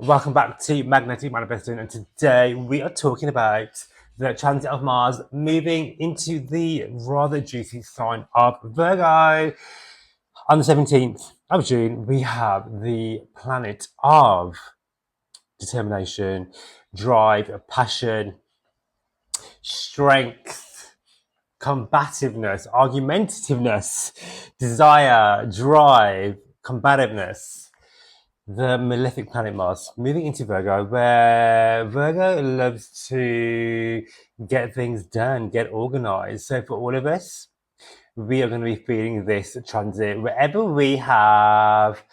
Welcome back to Magnetic Manifesting, and today we are talking about the transit of Mars moving into the rather juicy sign of Virgo. On the 17th of June, we have the planet of determination, drive, passion, strength, combativeness, argumentativeness, desire, drive, combativeness. The malefic planet Mars moving into Virgo, where Virgo loves to get things done, get organized. So for all of us, we are going to be feeling this transit wherever we have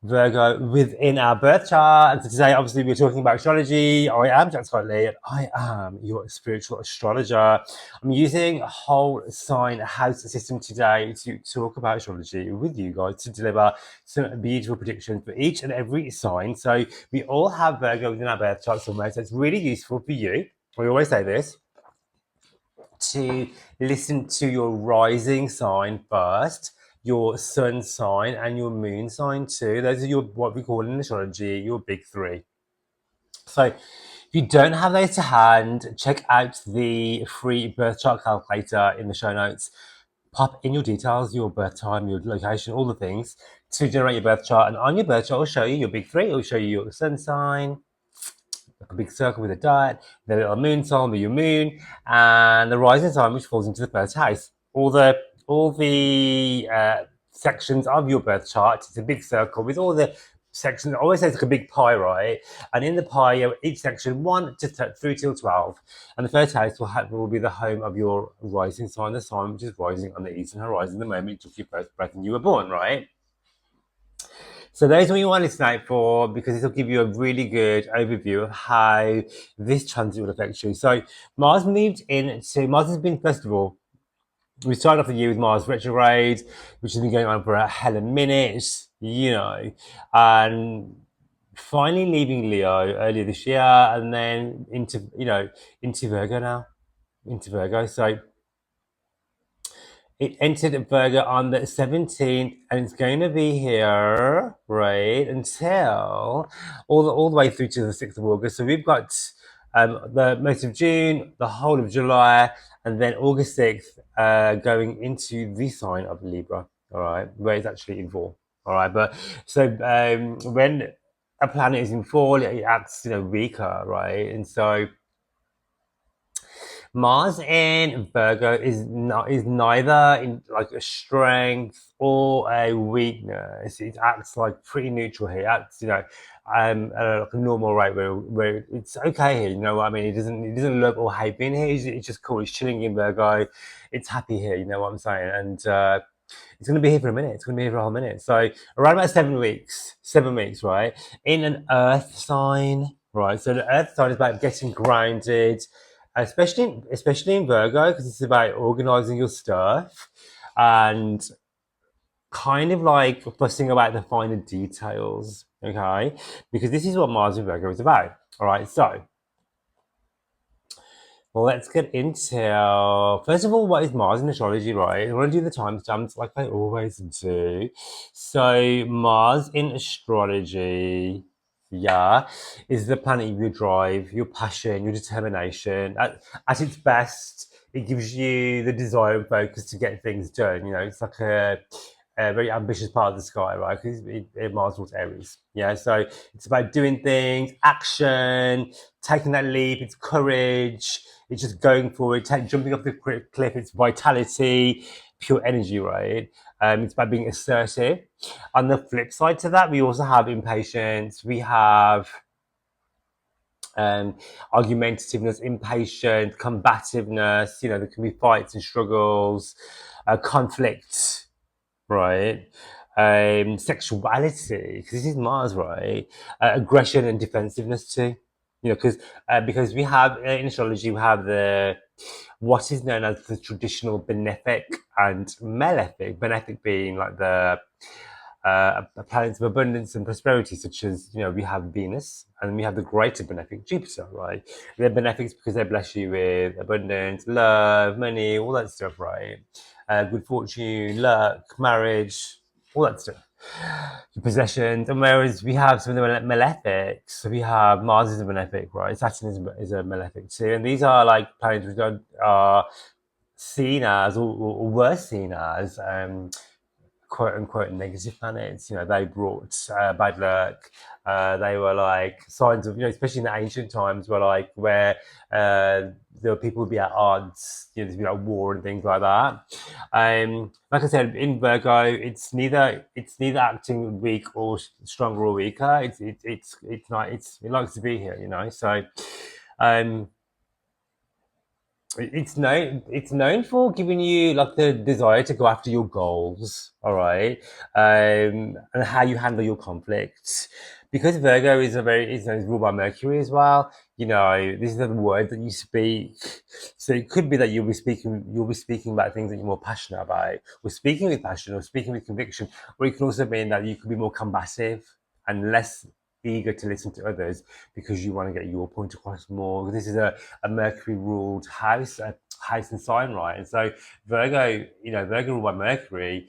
Virgo within our birth chart. And so today, obviously, we're talking about astrology. I am Jack Scottley, and I am your spiritual astrologer. I'm using a whole sign house system today to talk about astrology with you guys to deliver some beautiful predictions for each and every sign. So we all have Virgo within our birth chart somewhere, so it's really useful for you. We always say this, to listen to your rising sign first, your sun sign, and your moon sign too. Those are your, what we call in astrology, your big three. So if you don't have those to hand, check out the free birth chart calculator in the show notes. Pop in your details, your birth time, your location, all the things to generate your birth chart. And on your birth chart, it will show you your big three. It will show you your sun sign, like a big circle with a dot, the little moon sign with your moon, and the rising sign, which falls into the first house. All the sections of your birth chart. It's a big circle with all the sections. It always says like a big pie, right? And in the pie, each section 1 to 3 till 12, and the first house will be the home of your rising sign, the sign which is rising on the eastern horizon the moment you took your first breath and you were born, right? So those are what you want to listen out for, because this will give you a really good overview of how this transit will affect you. So Mars has been, first of all, we started off the year with Mars retrograde, which has been going on for a hell of a minute, and finally leaving Leo earlier this year, and then into Virgo now, into Virgo. So it entered Virgo on the 17th, and it's going to be here, right, until all the way through to the 6th of August. So we've got the most of June, the whole of July, and then August 6th going into the sign of Libra, all right, where it's actually in fall, all right. But so when a planet is in fall, it acts, weaker, right, and so Mars in Virgo is neither in like a strength or a weakness. It acts like pretty neutral here. It acts, at like a normal rate where it's okay here. You know what I mean? It doesn't look all hate being here. It's just cool. It's chilling in Virgo. It's happy here. You know what I'm saying? And it's going to be here for a minute. It's going to be here for a whole minute. So around about 7 weeks, right? In an Earth sign, right? So the Earth sign is about getting grounded, especially in Virgo, because it's about organizing your stuff and kind of like fussing about the finer details, okay? Because this is what Mars in Virgo is about. All right, so let's get into, first of all, what is Mars in astrology, right? I want to do the timestamps like I always do. So Mars in astrology, yeah, is the planet of your drive, your passion, your determination. At its best, it gives you the desire and focus to get things done. It's like a very ambitious part of the sky, right? Because Mars rules Aries. Yeah, so it's about doing things, action, taking that leap. It's courage. It's just going forward, jumping off the cliff. It's vitality, pure energy, right? It's about being assertive. On the flip side to that, we also have impatience. We have argumentativeness, impatience, combativeness. There can be fights and struggles, conflict, right? Sexuality, because this is Mars, right? Aggression and defensiveness too. Because we have in astrology, we have what is known as the traditional benefic and malefic. Benefic being like the planets of abundance and prosperity, such as we have Venus, and we have the greater benefic Jupiter, right? They're benefics because they bless you with abundance, love, money, all that stuff, right? Good fortune, luck, marriage, all that stuff. your possessions. And whereas we have some of the malefics, so we have Mars is a malefic, right? Saturn is a malefic too. And these are like planets which are seen as, or were seen as, quote unquote negative planets. You know, they brought bad luck. They were like signs of, you know, especially in the ancient times, where like where there were people would be at odds, you know, there'd be like war and things like that. Like I said, in Virgo, it's neither acting weak or stronger or weaker. It's not. It likes to be here, you know. So. Um, it's known for giving you like the desire to go after your goals, all right, and how you handle your conflicts. Because Virgo is ruled by Mercury as well. You know, this is the word that you speak. So it could be that you'll be speaking about things that you're more passionate about, or speaking with passion, or speaking with conviction. Or it can also mean that you could be more combative and less eager to listen to others because you want to get your point across more. This is a Mercury ruled house, a house and sign, right? And so Virgo, Virgo ruled by Mercury,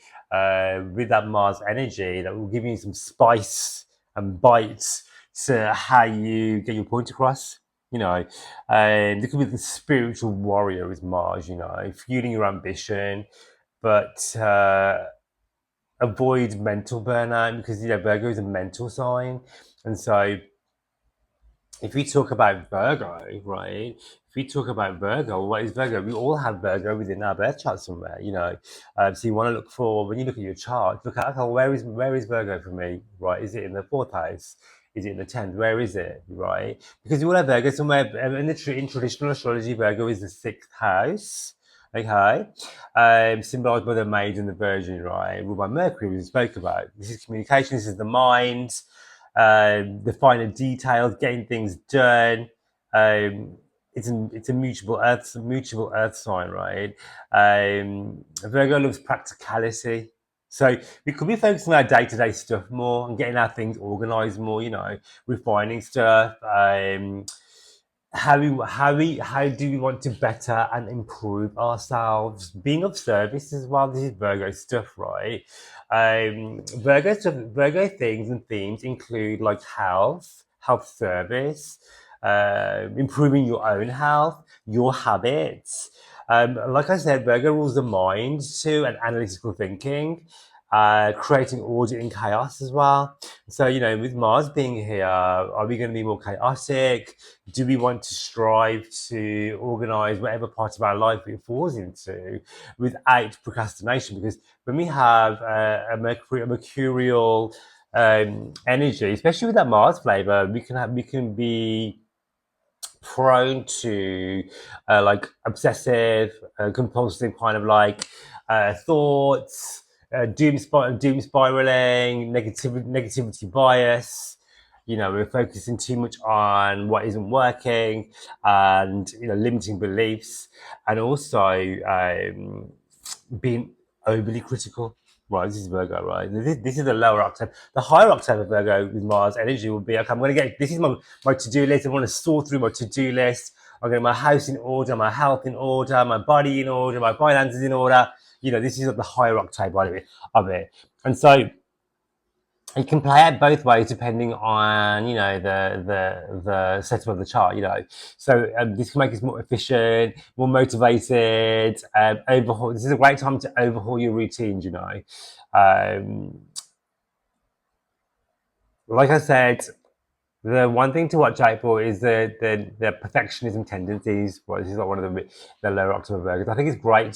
with that Mars energy, that will give you some spice and bites to how you get your point across. You know, there could be the spiritual warrior with Mars. You know, fueling your ambition, but avoid mental burnout, because Virgo is a mental sign, and so if we talk about Virgo, right? If we talk about Virgo, what is Virgo? We all have Virgo within our birth chart somewhere, you know. So you want to look for, when you look at your chart, look at, okay, where is Virgo for me, right? Is it in the fourth house? Is it in the 10th? Where is it, right? Because you will have Virgo somewhere in traditional astrology. Virgo is the sixth house. Okay, symbolized by the maid and the virgin, right? Ruled by Mercury, we spoke about. This is communication. This is the mind, the finer details, getting things done. It's a mutual earth sign, right? Virgo loves practicality. So we could be focusing on our day-to-day stuff more and getting our things organized more, you know, refining stuff. How do we want to better and improve ourselves? Being of service as well. This is Virgo stuff, right? Virgo things and themes include like health service, improving your own health, your habits. Like I said, Virgo rules the mind too, and analytical thinking, creating order in chaos as well. So, with Mars being here, are we going to be more chaotic? Do we want to strive to organize whatever part of our life it falls into without procrastination? Because when we have a mercurial energy, especially with that Mars flavor, we can be prone to like obsessive, compulsive kind of like thoughts, doom spiraling, negativity bias. We're focusing too much on what isn't working, and limiting beliefs, and also being overly critical. Right, this is Virgo, right? This is the lower octave. The higher octave of Virgo with Mars energy would be, okay, I'm going to get, this is my to-do list. I want to sort through my to-do list. I'm getting my house in order, my health in order, my body in order, my finances in order. This is the higher octave of it. And so it can play out both ways depending on the setup of the chart. So this can make us more efficient, more motivated. Overhaul. This is a great time to overhaul your routines. Like I said, the one thing to watch out for is the perfectionism tendencies. Well, this is like one of the lower octave Virgos. I think it's great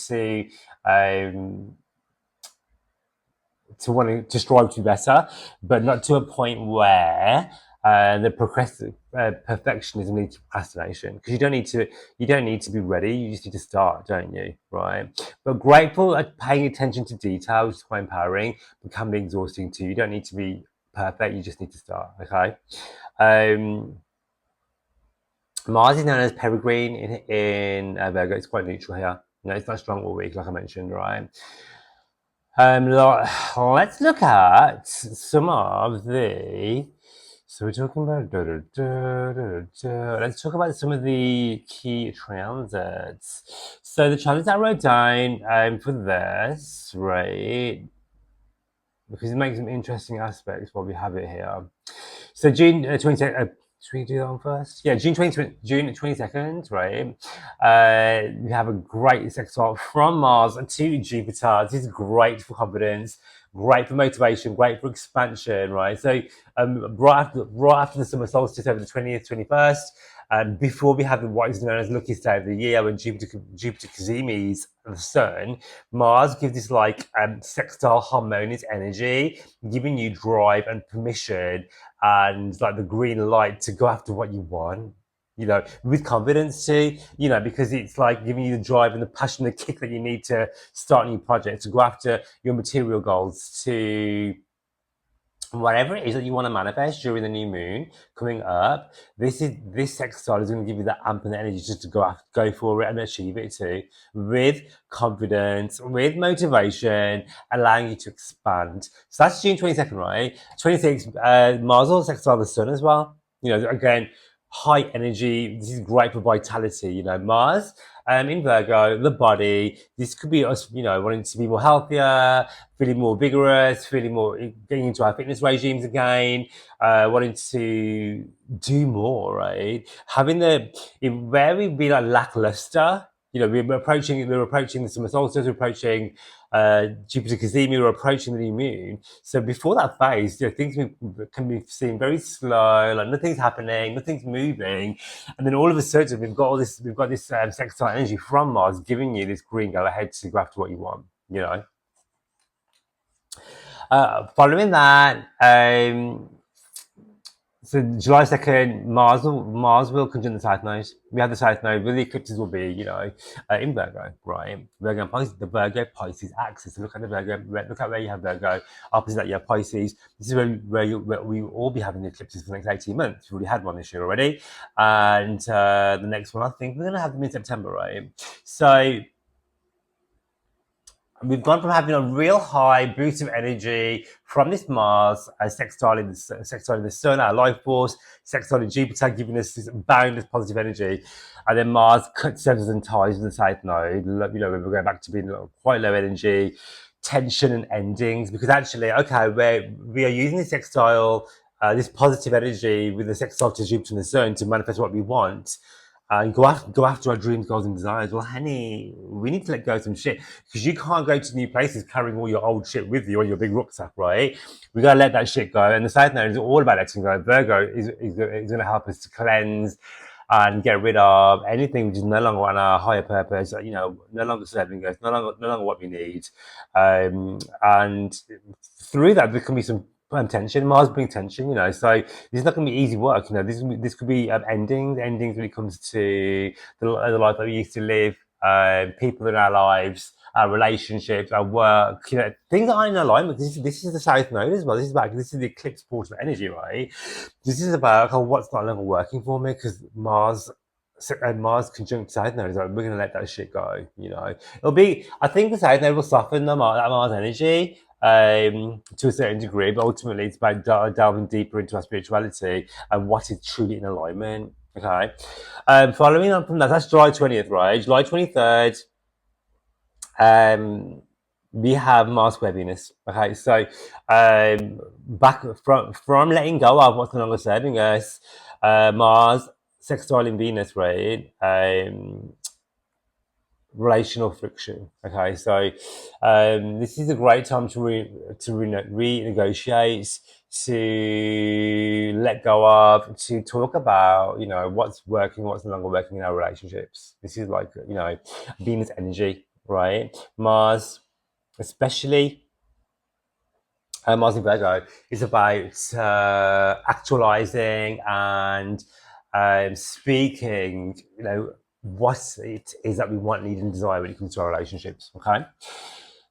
to want to strive to be better, but not to a point where the perfectionism leads to procrastination. Because you don't need to be ready. You just need to start, don't you? Right? But grateful at paying attention to detail, which is quite empowering, but can be exhausting too. You don't need to be perfect. You just need to start. Okay. Mars is known as peregrine in Virgo. It's quite neutral here. It's not strong or weak, like I mentioned, right? Let's look at some of the. So we're talking about. Let's talk about some of the key transits. So the transits I wrote down for this, right? because it makes some interesting aspects while we have it here. So June 22nd, should we do that on first? Yeah, June 22nd, right? We have a great sextile from Mars to Jupiter. This is great for confidence, great for motivation, great for expansion, right? So right after the summer solstice over the 20th, 21st, before we have what is known as lucky state of the year when Jupiter Caesimis the Sun, Mars gives this like sextile harmonious energy, giving you drive and permission and like the green light to go after what you want, with confidence too, because it's like giving you the drive and the passion, the kick that you need to start new projects, to go after your material goals, to whatever it is that you want to manifest during the new moon coming up. This sextile is going to give you that amp and energy just to go for it and achieve it too, with confidence, with motivation, allowing you to expand. So that's June 22nd, right? 26th, Mars will sextile the Sun as well. Again, high energy. This is great for vitality. Mars in Virgo, the body. This could be us, wanting to be more healthier, feeling more vigorous, feeling more, getting into our fitness regimes again, wanting to do more, right? Having where we've been like lackluster, we're approaching the summer solstice, we're approaching Jupiter Caesimi, we're approaching the new moon. So before that phase, things can be seen very slow, like nothing's happening, nothing's moving, and then all of a sudden we've got this sextile energy from Mars giving you this green go ahead to go after what you want. Following that, so July 2nd, Mars will conjunct the South Node. We have the South Node, where the eclipses will be, in Virgo, right? Virgo and Pisces, the Virgo Pisces axis. So look at the Virgo, look at where you have Virgo. Opposite that, you have Pisces. This is where we will all be having the eclipses for the next 18 months. We've already had one this year already. And the next one, I think, we're going to have them in September, right? So we've gone from having a real high boost of energy from this Mars, sextiling the Sun, our life force, sextiling Jupiter, giving us this boundless positive energy. And then Mars cuts severs and ties with the South Node. We're going back to being quite low energy, tension and endings. Because actually, we are using this sextile, this positive energy with the sextile to Jupiter and the Sun to manifest what we want. And go after our dreams, goals, and desires. Well, honey, we need to let go of some shit, because you can't go to new places carrying all your old shit with you on your big rucksack, right? We gotta let that shit go. And the South Node is all about letting go. Virgo is going to help us to cleanse and get rid of anything which is no longer on our higher purpose. No longer serving us, no longer what we need. And through that, there can be some tension. Mars brings tension, so this is not going to be easy work. This could be endings when it comes to the life that we used to live, people in our lives, our relationships, our work. Things aren't in alignment. This is the South Node as well. This is the eclipse portal of energy, right? This is about what's not longer working for me, because Mars conjunct South Node is like, we're going to let that shit go. It'll be. I think the South Node will soften that Mars energy to a certain degree, but ultimately it's about delving deeper into our spirituality and what is truly in alignment. Okay. Following on from that's July 20th, right? July 23rd, we have Mars square Venus. Okay, so back from letting go of what's no longer serving us, Mars sextiling Venus, right? Relational friction. Okay, so this is a great time to renegotiate, to let go of, to talk about, what's working, what's no longer working in our relationships. This is like, Venus energy, right? Mars, especially Mars-in-Virgo, is about actualizing and speaking, what it is that we want, need, and desire when it comes to our relationships. Okay.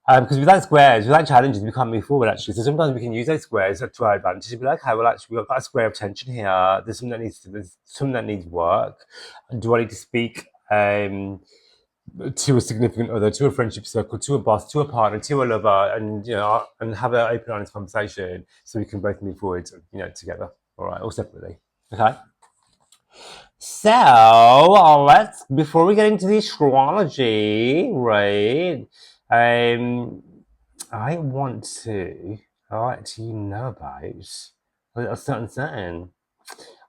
Because without squares, without challenges, we can't move forward, actually. So sometimes we can use those squares to our advantage and be like, okay, well, actually, we've got a square of tension here. There's something that needs work. Do I need to speak to a significant other, to a friendship circle, to a boss, to a partner, to a lover, and and have an open, honest conversation so we can both move forward, together, all right, or separately. Okay. So let's, before we get into the astrology, right? I want to What do you know about a little something, something?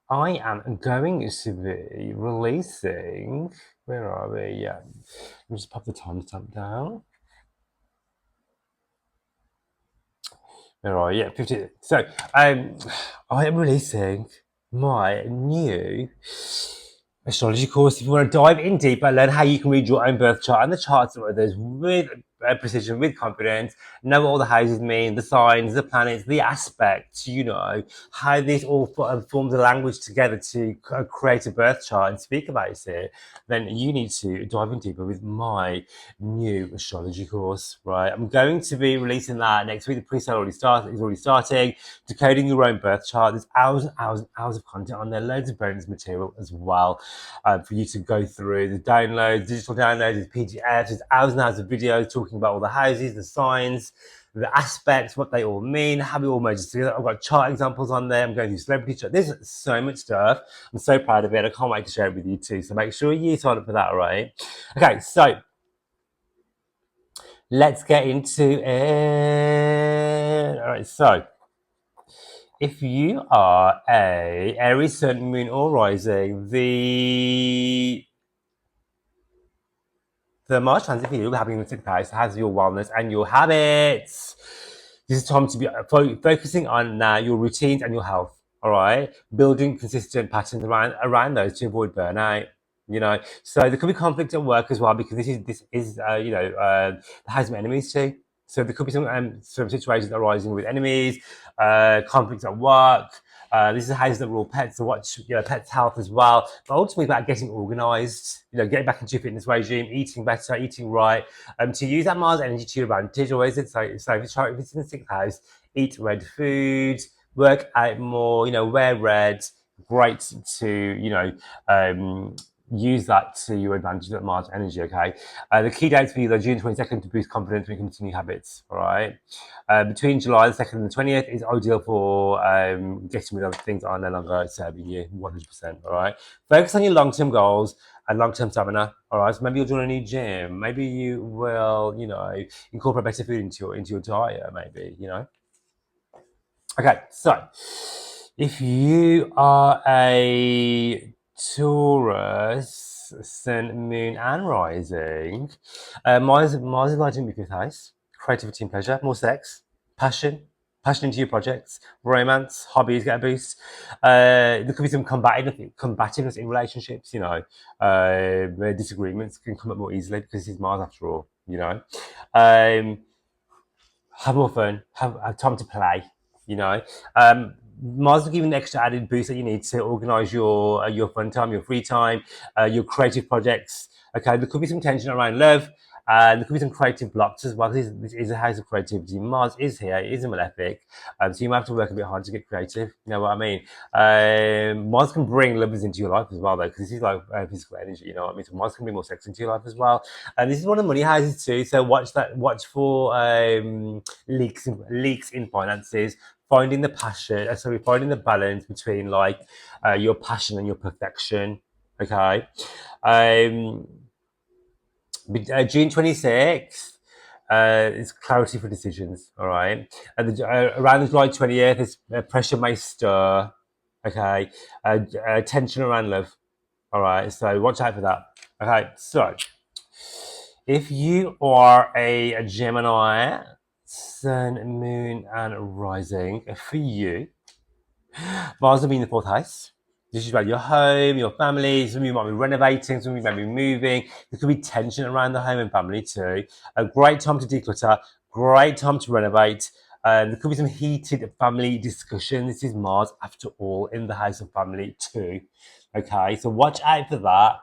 I am going to be releasing. Where are we? Yeah. Let me just pop the timestamp down. Where are you? Yeah, 50. So, I am releasing my new astrology course. If you want to dive in deeper, learn how you can read your own birth chart and the charts of others with precision, with confidence, know what all the houses mean, the signs, the planets, the aspects, how this all forms a language together to create a birth chart and speak about it, then you need to dive in deeper with my new astrology course, right? I'm going to be releasing that next week. The pre-sale is already starting. Decoding your own birth chart. There's hours and hours and hours of content on there, loads of bonus material as well for you to go through. The downloads, digital downloads, there's PDFs, there's hours and hours of videos talking about all the houses, the signs, the aspects, what they all mean, how it all merges together. I've got chart examples on there. I'm going through celebrity chart. There's so much stuff. I'm so proud of it. I can't wait to share it with you too. So make sure you sign up for that, all right? Okay, so let's get into it. All right, so if you are a Aries, Sun, Moon, or Rising, the Mars transit for you will be happening in the sixth house, has your wellness and your habits. This is time to be focusing on your routines and your health. All right, building consistent patterns around those to avoid burnout. So there could be conflict at work as well because this is the house of enemies too. So there could be some situations arising with enemies, conflicts at work. This is a house that we're all pets to watch, pets' health as well. But ultimately, about getting organised, getting back into your fitness regime, eating better, eating right, to use that Mars energy to your advantage. Always, so if it's in the sixth house, eat red food, work out more, wear red. Great to use that to your advantage, that Mars energy. Okay, the key dates for you are June 22nd to boost confidence and continue habits. All right. Between July the 2nd and the 20th is ideal for getting rid of things that are no longer serving you 100%. All right. Focus on your long-term goals and long-term stamina. All right. So maybe you'll join a new gym. Maybe you will, incorporate better food into your diet. Maybe. Okay. So if you are a Taurus, Sun, Moon, and Rising, Mars is lighting in your fifth house. Creativity and pleasure, more sex, passion into your projects, romance, hobbies get a boost. There could be some combativeness in relationships, where disagreements can come up more easily because this is Mars after all, have more fun, have time to play, Mars will give you an extra added boost that you need to organise your fun time, your free time, your creative projects. Okay, there could be some tension around love. There could be some creative blocks as well. This is a house of creativity. Mars is here. It is a malefic. So you might have to work a bit hard to get creative. You know what I mean? Mars can bring lovers into your life as well, though, because this is like physical energy. You know what I mean? So Mars can bring more sex into your life as well. And this is one of the money houses too. So watch for leaks in finances. Finding the passion, finding the balance between your passion and your perfection. Okay. June 26th is clarity for decisions, all right? And around the July 20th, is pressure may stir, okay? Tension around love, all right? So watch out for that. Okay, so if you are a Gemini, Sun, Moon, and Rising, for you, Mars will be in the fourth house. This is about your home, your family. Some of you might be renovating, some of you might be moving. There could be tension around the home and family too. A great time to declutter, great time to renovate. There could be some heated family discussion. This is Mars, after all, in the house of family too. Okay, so watch out for that.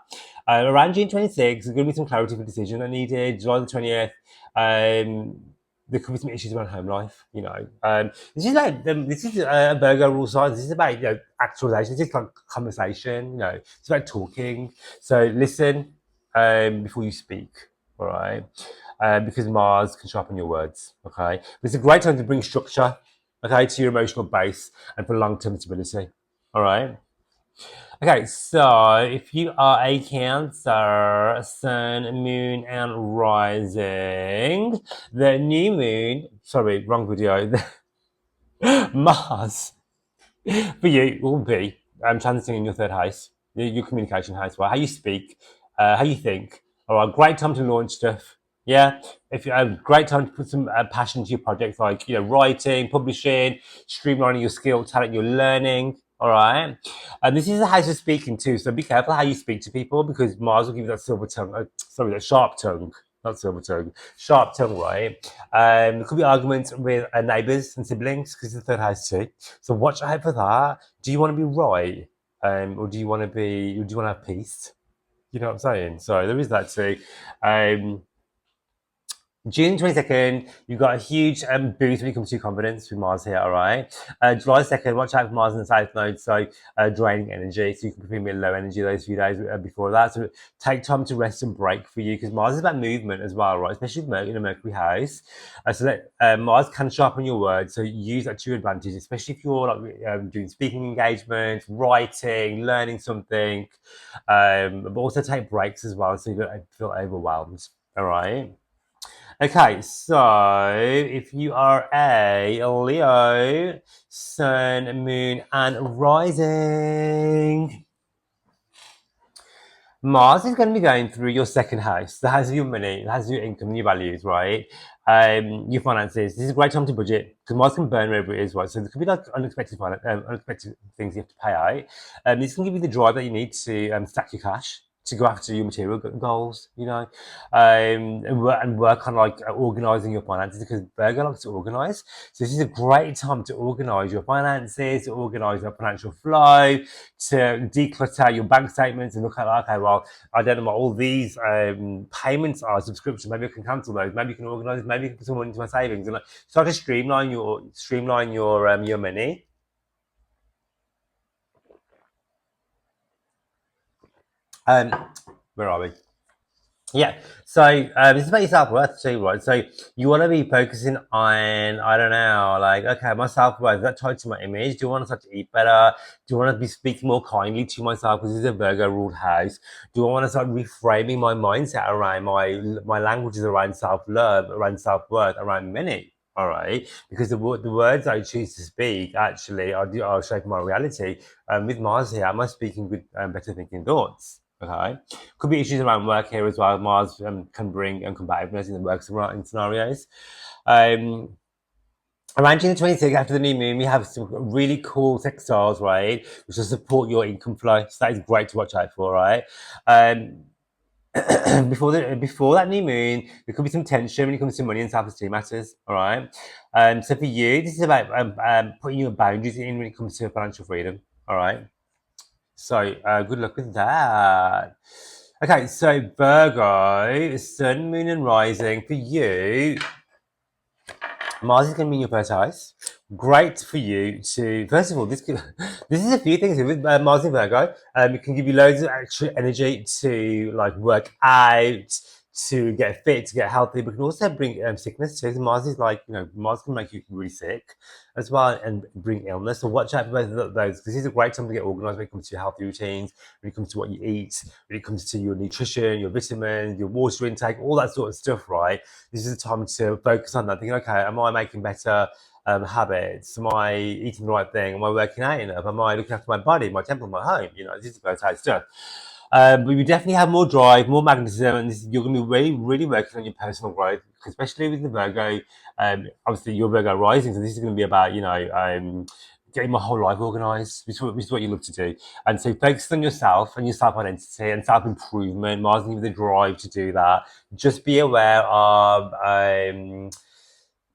Around June 26th, there's going to be some clarity for decision that needed. July the 20th, there could be some issues around home life. This is a Virgo rule sign. This is about actualization. This is like conversation. It's about talking. So listen before you speak. All right, because Mars can sharpen your words. Okay, but it's a great time to bring structure. Okay, to your emotional base and for long-term stability. All right. Okay, so if you are a Cancer, Sun, Moon, and Rising, the new moon, sorry, wrong video. Mars for you will be transiting in your third house, your communication house, right? How you speak, how you think. All right, great time to launch stuff. Yeah, if you great time to put some passion into your projects, like writing, publishing, streamlining your skill, talent you're learning. All right, and this is the house of speaking too. So be careful how you speak to people because Mars will give you that silver tongue. Sorry, that sharp tongue, not silver tongue, sharp tongue, right? There could be arguments with neighbours and siblings because it's the third house too. So watch out for that. Do you want to be right, or do you want to be? Or do you want to have peace? You know what I'm saying? So there is that too. Um, June 22nd, you've got a huge boost when it comes to your confidence with Mars here, all right? July 2nd, watch out for Mars in the South Node, so draining energy, so you can be a bit low energy those few days before that. So take time to rest and break for you, because Mars is about movement as well, right? Especially in a Mercury house. So that Mars can sharpen your words, so use that to your advantage, especially if you're like doing speaking engagements, writing, learning something, but also take breaks as well, so you don't feel overwhelmed, all right? Okay, so if you are a Leo, Sun, Moon, and Rising, Mars is going to be going through your second house. That has your money, that has your income, your values, right? Your finances. This is a great time to budget because Mars can burn wherever it is, right? So there could be like unexpected things you have to pay out. This can give you the drive that you need to stack your cash to go after your material goals, and work on like organizing your finances because Virgo likes to organize. So this is a great time to organize your finances, to organize your financial flow, to declutter your bank statements and look at, okay, well, I don't know what all these payments are, subscriptions. Maybe I can cancel those. Maybe you can organize. Maybe you can put some money into my savings and like start to streamline your money. Where are we? Yeah. So this is about your self worth too, right? So you want to be focusing on, I don't know, like, okay, my self worth, is that tied to my image? Do I want to start to eat better? Do I want to be speaking more kindly to myself because this is a Virgo ruled house? Do I want to start reframing my mindset around my languages around self love, around self worth, around money? All right, because the words I choose to speak actually are shaping my reality. With Mars here, am I speaking with better thinking thoughts? Okay, could be issues around work here as well. Mars can bring uncompetitiveness in the work scenarios. Um, Around June 26th, after the new moon, we have some really cool textiles, right, which will support your income flow. So that is great to watch out for, right? Um, before that new moon, there could be some tension when it comes to money and self-esteem matters. All right. So for you, this is about putting your boundaries in when it comes to financial freedom. All right. So good luck with that. Okay, so Virgo, Sun, Moon, and Rising for you. Mars is going to be in your first house. Great for you to, first of all, this is a few things with Mars in Virgo. It can give you loads of extra energy to like work out, to get fit, to get healthy, but can also bring sickness too. Mars is like, Mars can make you really sick as well and bring illness. So watch out for both of those. This is a great time to get organized when it comes to your healthy routines, when it comes to what you eat, when it comes to your nutrition, your vitamins, your water intake, all that sort of stuff, right? This is a time to focus on that, thinking, okay, am I making better habits? Am I eating the right thing? Am I working out enough? Am I looking after my body, my temple, my home? This is the type stuff. But you definitely have more drive, more magnetism, and you're going to be really, really working on your personal growth, especially with the Virgo. Obviously, your Virgo rising, so this is going to be about, getting my whole life organized, which is what you love to do. And so focus on yourself and your self-identity and self-improvement. Mars gives you the drive to do that. Just be aware of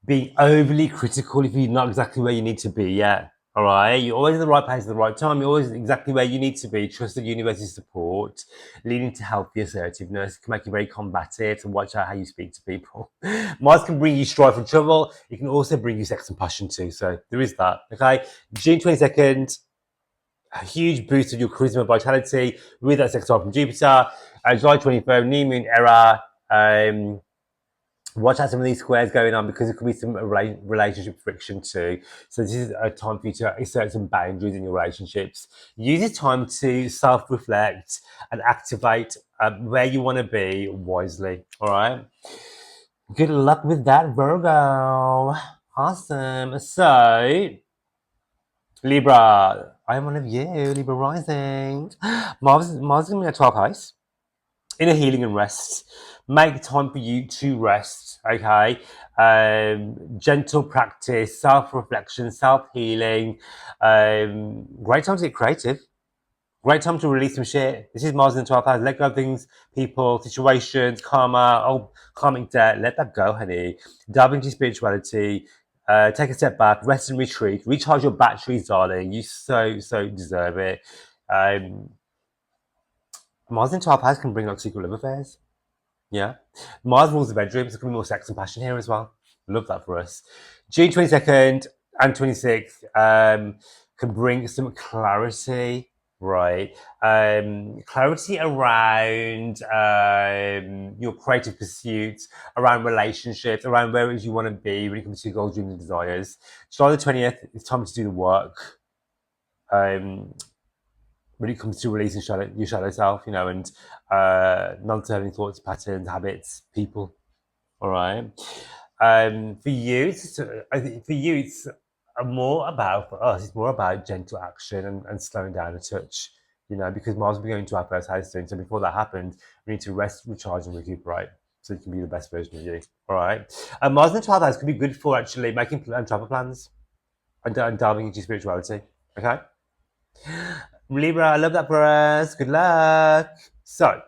being overly critical if you're not exactly where you need to be yet. All right, you're always in the right place at the right time. You're always exactly where you need to be. Trust the universe's support, leading to healthy assertiveness. It can make you very combative, and watch out how you speak to people. Mars can bring you strife and trouble. It can also bring you sex and passion too. So there is that. Okay, June 22nd, a huge boost of your charisma, vitality with that sextile from Jupiter. July 23rd, new moon era. Watch out some of these squares going on because there could be some relationship friction too. So this is a time for you to assert some boundaries in your relationships. Use this time to self-reflect and activate where you want to be wisely. All right. Good luck with that, Virgo. Awesome. So, Libra, I'm one of you, Libra rising. Mars is going to be a 12 house. Inner healing and rest. Make time for you to rest, okay? Gentle practice, self-reflection, self-healing. Great time to get creative. Great time to release some shit. This is Mars in the 12th house. Let go of things, people, situations, karma, karmic debt. Let that go, honey. Dive into spirituality. Take a step back, rest and retreat. Recharge your batteries, darling. You so deserve it. Mars in 12th house can bring up secret love affairs. Yeah. Mars rules the bedrooms. There's going to be more sex and passion here as well. Love that for us. June 22nd and 26th can bring some clarity, right? Clarity around your creative pursuits, around relationships, around where it is you want to be when it comes to your goals, dreams, and desires. July the 20th, it's time to do the work. When it comes to releasing your shadow self, you know, and non-serving thoughts, patterns, habits, people. All right. For you, I think for you, it's more about, for us, it's more about gentle action and slowing down a touch, you know, because Mars will be going to our first house soon. So before that happens, we need to rest, recharge, and recuperate so you can be the best version of you. All right. Mars in the 12th house could be good for actually making travel plans and delving into spirituality. Okay. Libra, I love that for us. Good luck. So,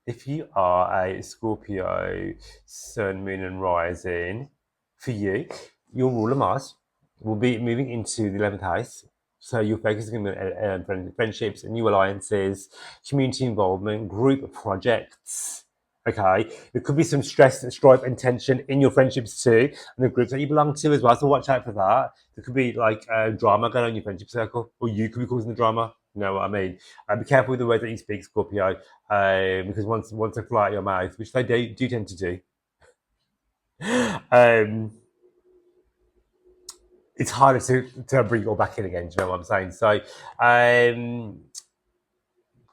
if you are a Scorpio, Sun, Moon, and Rising, for you, your ruler Mars will be moving into the 11th house. So your focus is going to be on friendships, new alliances, community involvement, group projects. Okay, there could be some stress, strife, and tension in your friendships too, and the groups that you belong to as well. So watch out for that. There could be like drama going on in your friendship circle, or you could be causing the drama. You know what I mean? Be careful with the words that you speak, Scorpio, because once they fly out your mouth, which they do tend to do, it's harder to bring it all back in again. Do you know what I'm saying? So,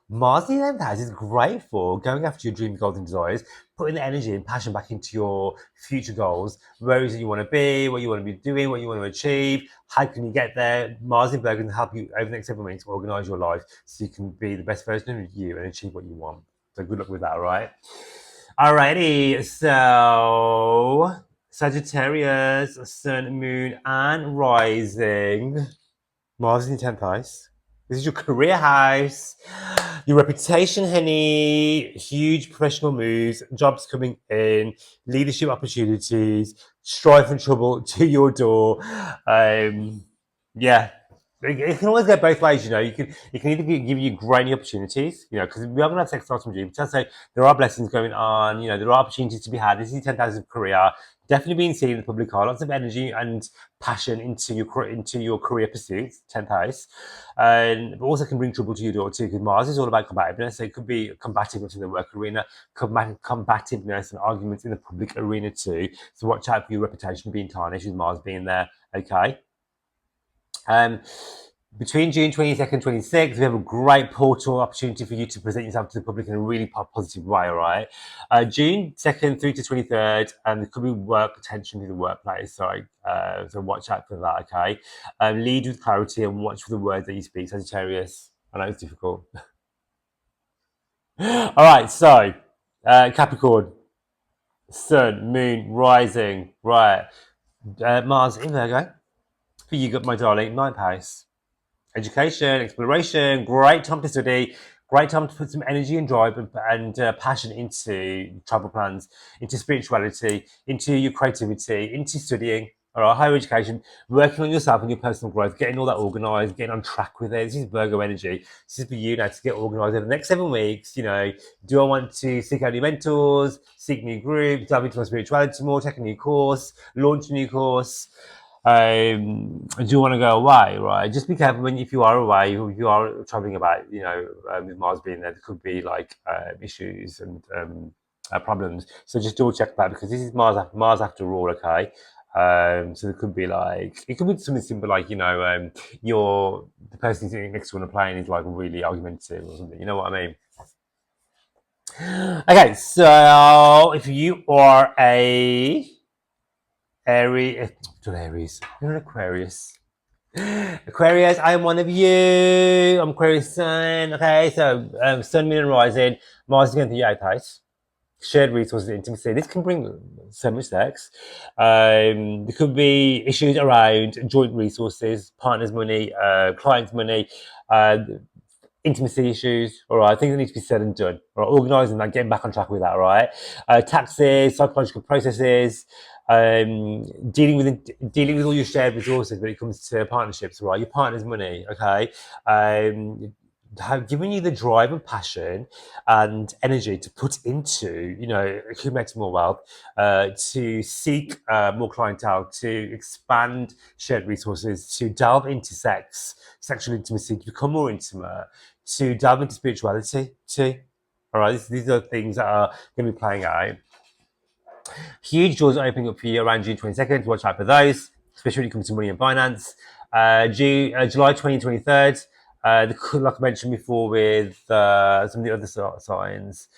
Mars in the 11th house is great for going after your dream goals and desires, putting the energy and passion back into your future goals. Where is it you want to be, what you want to be doing, what you want to achieve, how can you get there? Mars-in-Virgo can help you over the next 7 weeks organise your life so you can be the best version of you and achieve what you want. So good luck with that, all right? Alrighty, so Sagittarius, Sun, Moon, and Rising. Mars in the 10th house. This is your career house, your reputation, honey, huge professional moves, jobs coming in, leadership opportunities, strife and trouble to your door. Yeah, it can always go both ways, you know. It can either give you great opportunities, you know, because we are going to have sex starts from June. But I'll say there are blessings going on, you know, there are opportunities to be had. This is 10,000 career, definitely being seen in the public eye, lots of energy and passion into your career pursuits, 10th house, and but also can bring trouble to your door too, because Mars is all about combativeness. So it could be combativeness in the work arena, combativeness and arguments in the public arena too. So watch out for your reputation being tarnished with Mars being there. Okay. Between June 22nd and 26th, we have a great portal opportunity for you to present yourself to the public in a really positive way, all right? June 2nd through to 23rd, and there could be work attention to the workplace, sorry. So watch out for that, okay? Lead with clarity and watch for the words that you speak, Sagittarius. I know it's difficult. All right, so Capricorn, Sun, Moon, Rising, right? Mars in Virgo. For you, my darling, 9th house. Education, exploration, great time to study, great time to put some energy and drive and passion into travel plans, into spirituality, into your creativity, into studying, all right, higher education, working on yourself and your personal growth, getting all that organised, getting on track with it. This is Virgo energy. This is for you now to get organised over the next 7 weeks. You know, do I want to seek out new mentors, seek new groups, dive into my spirituality more, take a new course, launch a new course? Do you want to go away, right? Just be careful if you are away, if you are traveling about, you know, with Mars being there could be like issues and problems. So just double check that because this is Mars after all, okay? So there could be like, it could be something simple like, you know, the person sitting next to you on a plane is like really argumentative or something, you know what I mean? Okay, so if you are a Aries, not Aries, you're an Aquarius. Aquarius, I am one of you. I'm Aquarius Sun. Okay, so Sun, Moon, and Rising. Mars is going through your eighth house. Shared resources, intimacy. This can bring so much sex. There could be issues around joint resources, partner's money, client's money, intimacy issues. All right, things that need to be said and done. All right, organising that, getting back on track with that. All right, taxes, psychological processes. Dealing with all your shared resources when it comes to partnerships, right? Your partner's money, okay? Have given you the drive and passion and energy to put into, accumulating more wealth, to seek more clientele, to expand shared resources, to delve into sex, sexual intimacy, to become more intimate, to delve into spirituality too. All right, these are things that are going to be playing out. Huge doors are opening up for you around June 22nd. Watch out for those, especially when it comes to money and finance. July 2023, like I mentioned before with some of the other signs,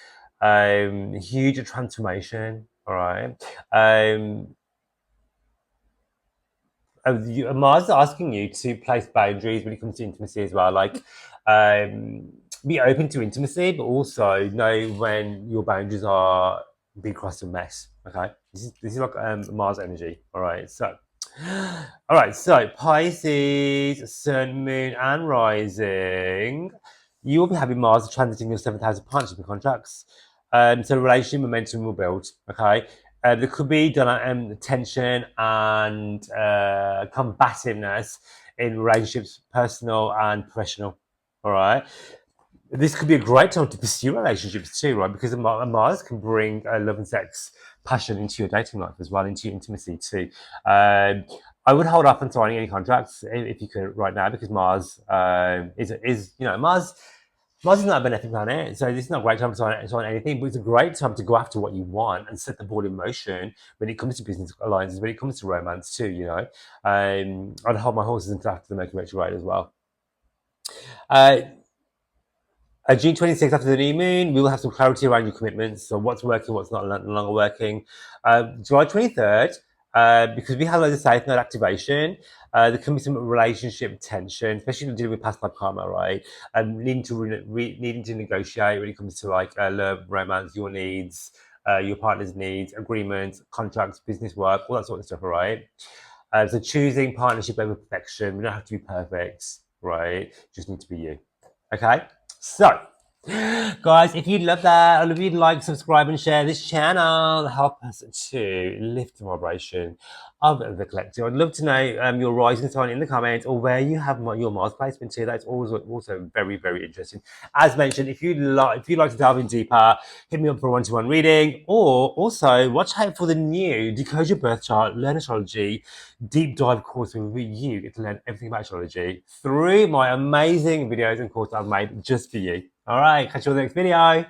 huge transformation. All right. Mars is asking you to place boundaries when it comes to intimacy as well. Like, be open to intimacy, but also know when your boundaries are being crossed and mess. Okay, this is like Mars energy. All right, so Pisces, Sun, Moon, and Rising. You will be having Mars transiting your 7,000 partnership and contracts. So relationship momentum will build. Okay, there could be tension and combativeness in relationships, personal and professional. All right. This could be a great time to pursue relationships too, right? Because Mars can bring love and sex, passion into your dating life as well, into your intimacy too. I would hold off on signing any contracts if you could right now, because Mars is Mars is not a benefic planet, so this is not a great time to sign anything, but it's a great time to go after what you want and set the ball in motion when it comes to business alliances, when it comes to romance too, I'd hold my horses until after the Mercury retrograde as well. June 26th, after the new moon, we will have some clarity around your commitments. So what's working, what's not no longer working. July 23rd, because we have loads of South Node activation, there can be some relationship tension, especially dealing with past life karma, right? And needing to negotiate when it comes to like love, romance, your needs, your partner's needs, agreements, contracts, business work, all that sort of stuff, right? So choosing partnership over perfection. We don't have to be perfect, right? Just need to be you. Okay? So, guys, if you love that, or if you'd like, subscribe and share this channel, help us to lift the vibration of the collective. I'd love to know your rising sign in the comments, or where you have your Mars placement too. That's always also very, very interesting. As mentioned, if you'd like to delve in deeper, hit me up for a one-to-one reading, or also watch out for the new Decode Your Birth Chart, Learn Astrology deep dive course where you get to learn everything about astrology through my amazing videos and course I've made just for you. All right, catch you on the next video.